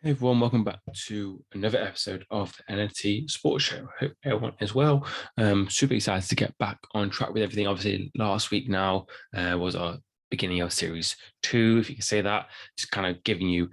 Hey everyone, welcome back to another episode of the NFT Sports Show. Hope everyone is well. Super excited to get back on track with everything. Obviously, last week now was our beginning of series 2, if you can say that. Just kind of giving you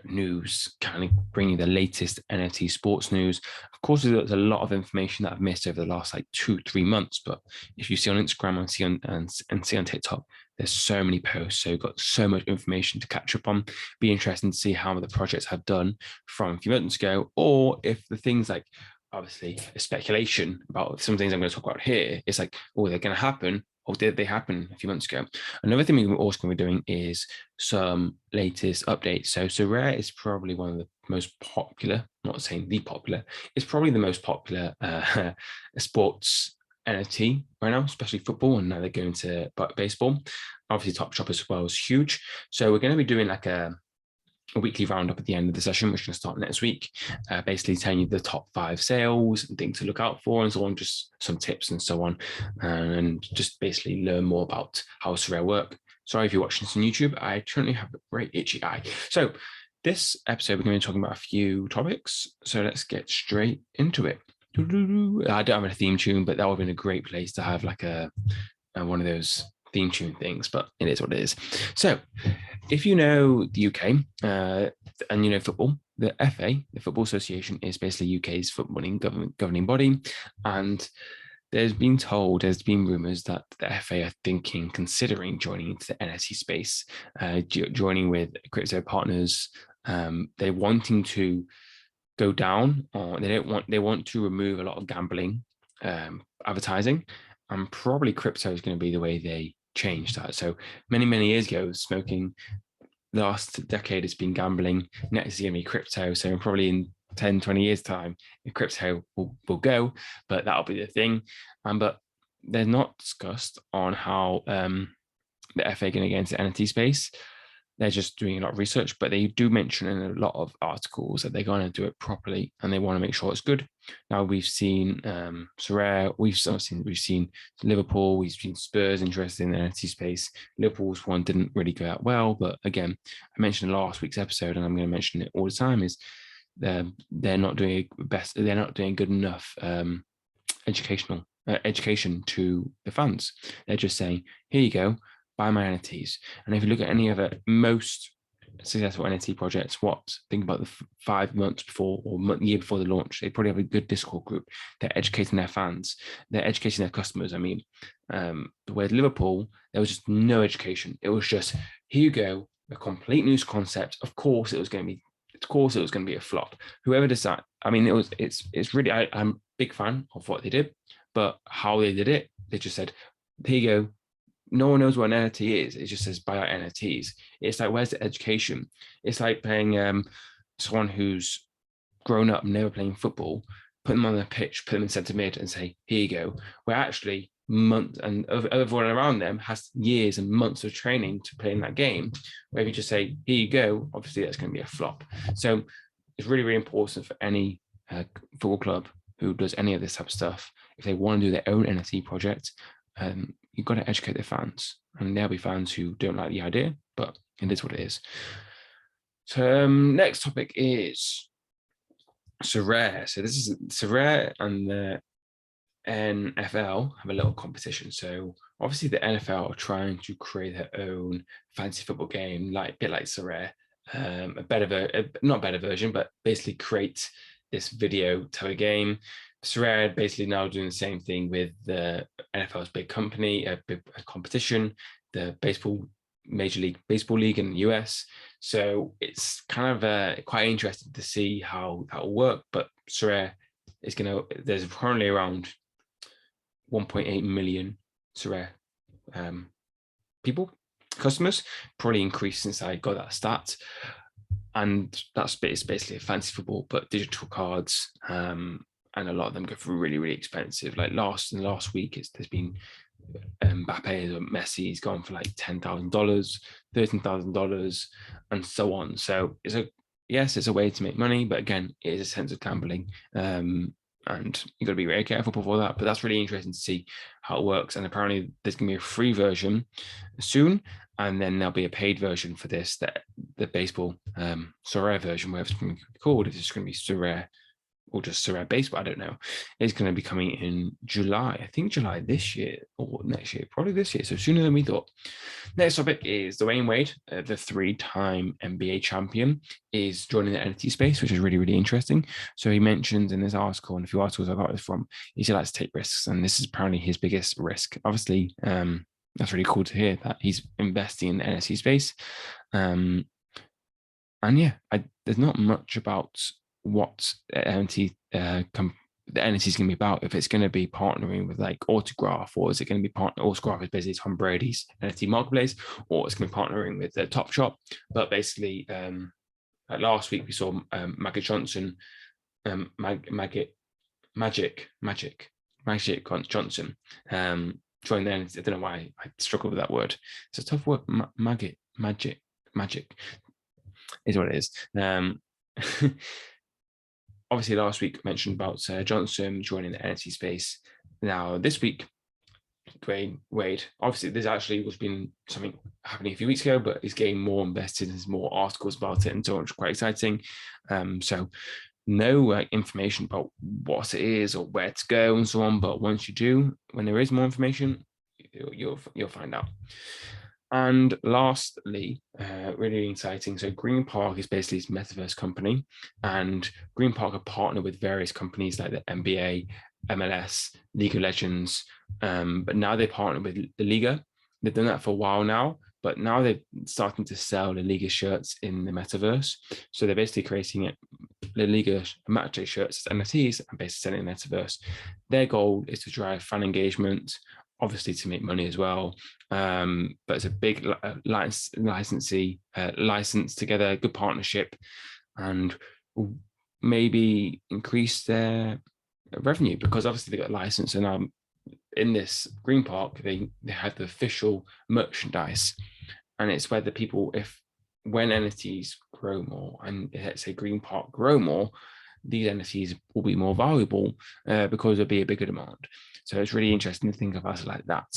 news, kind of bringing the latest NFT sports news. Of course, there's a lot of information that I've missed over the last like 2-3 months, but if you see on Instagram and see on TikTok, there's so many posts, so you've got so much information to catch up on. Be interesting to see how the projects have done from a few months ago, or if the things like obviously a speculation about some things I'm going to talk about here is like, oh, they're going to happen, or did they happen a few months ago? Another thing we're also going to be doing is some latest updates. So Sorare is probably one of the most popular, not saying the popular, it's probably the most popular sports NFT right now, especially football, and now they're going to baseball. Obviously, Top Shop as well is huge. So we're going to be doing like a weekly roundup at the end of the session, which is going to start next week, basically telling you the top 5 sales and things to look out for and so on, just some tips and so on, and just basically learn more about how Sorare work. Sorry if you're watching this on YouTube, I currently have a very itchy eye. So this episode, we're going to be talking about a few topics. So let's get straight into it. I don't have a theme tune, but that would have been a great place to have like a one of those theme tune things, but it is what it is. So if you know the UK and you know football, the FA, the Football Association, is basically UK's footballing governing body. And there's been rumors that the FA are considering joining into the NFT space, joining with crypto partners. They're wanting to go down, or they want to remove a lot of gambling advertising, and probably crypto is going to be the way they change that. So many years ago, smoking, the last decade has been gambling, next is going to be crypto. So probably in 10-20 years time, crypto will go, but that'll be the thing. But they're not discussed on how the FA are going to get into the NFT space. They're just doing a lot of research, but they do mention in a lot of articles that they're going to do it properly and they want to make sure it's good. Now we've seen Sorare, we've seen Liverpool, we've seen Spurs interested in the NFT space. Liverpool's one didn't really go out well, but again, I mentioned in last week's episode, and I'm going to mention it all the time, is they're not doing best. They're not doing good enough education to the fans. They're just saying, here you go, buy my NFTs. And if you look at any other most successful NFT projects, think about the 5 months before or year before the launch, they probably have a good Discord group. They're educating their fans. They're educating their customers. I mean, with Liverpool, there was just no education. It was just, here you go, a complete new concept. Of course, it was going to be a flop. Whoever does that, I mean, it's really, I'm a big fan of what they did, but how they did it, they just said, here you go. No one knows what an NFT is. It just says buy out NFTs. It's like, where's the education? It's like paying someone who's grown up never playing football, put them on the pitch, put them in centre mid, and say, here you go. Where actually months and everyone around them has years and months of training to play in that game. Where if you just say, here you go, obviously that's going to be a flop. So it's really, really important for any football club who does any of this type of stuff, if they want to do their own NFT project, you've got to educate their fans, and there'll be fans who don't like the idea, but it is what it is. So next topic is Sorare. So this is Sorare and the NFL have a little competition. So obviously the NFL are trying to create their own fantasy football game, like a bit like Sorare, not better version, but basically create this video type of game. Sorare basically now doing the same thing with the NFL's big company, a competition, the Major League Baseball League in the US. So it's kind of quite interesting to see how that will work. But Sorare there's currently around 1.8 million Sorare customers, probably increased since I got that stat. And that's basically a fantasy football, but digital cards. And a lot of them go for really, really expensive. Like last week, there's been Mbappe or Messi's gone for like $10,000, $13,000, and so on. So it's a way to make money, but again, it is a sense of gambling. and you've got to be very careful before that. But that's really interesting to see how it works. And apparently, there's going to be a free version soon, and then there'll be a paid version for this, the baseball Sorare version, whatever it's going to be called. If it's going to be Sorare or just Sorare baseball, I don't know. It's going to be coming in July. I think July this year or next year, probably this year. So sooner than we thought. Next topic is Dwyane Wade, the 3-time NBA champion, is joining the NFT space, which is really, really interesting. So he mentions in this article, and a few articles I got this from, he likes to take risks, and this is apparently his biggest risk. Obviously, that's really cool to hear that he's investing in the NFT space. And yeah, there's not much about what the NFT is going to be about. If it's going to be partnering with like Autograph, or is it going to be Autograph is basically Tom Brady's NFT marketplace, or it's going to be partnering with the Top Shop. But basically, last week we saw Magic Johnson, Magic Johnson join the NFT. I don't know why I struggle with that word. It's a tough word. Magic is what it is. Obviously, last week I mentioned about Johnson joining the NFT space. Now, this week, Dwyane Wade, obviously, this actually was been something happening a few weeks ago, but he's getting more invested. There's more articles about it and so on, which is quite exciting. So, no information about what it is or where to go and so on. But once you do, when there is more information, you'll find out. And lastly, really exciting. So GreenPark is basically this metaverse company, and GreenPark are partnered with various companies like the NBA, MLS, League of Legends. But now they partner with the Liga. They've done that for a while now, but now they're starting to sell the Liga shirts in the metaverse. So they're basically creating LaLiga matchday shirts as NFTs and basically selling the metaverse. Their goal is to drive fan engagement, obviously to make money as well. But it's a big licensee, license together, good partnership, and maybe increase their revenue, because obviously they got a license, and in this GreenPark, they have the official merchandise, and it's where the people, when NFTs grow more, and let's say GreenPark grow more, these NFTs will be more valuable because there'll be a bigger demand. So it's really interesting to think of us like that,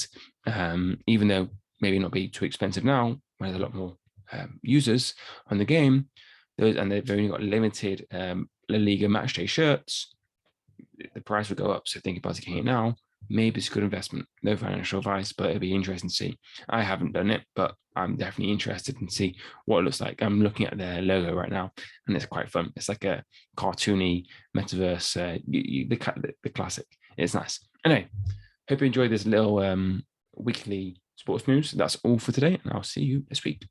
even though maybe not be too expensive now, when there's a lot more users on the game, and they've only got limited LaLiga matchday shirts, the price would go up. So think about getting it now. Maybe it's a good investment. No financial advice, but it'll be interesting to see. I haven't done it, but I'm definitely interested in see what it looks like. I'm looking at their logo right now, and it's quite fun. It's like a cartoony metaverse, the classic. It's nice. Anyway, hope you enjoyed this little weekly sports news. That's all for today, and I'll see you this week.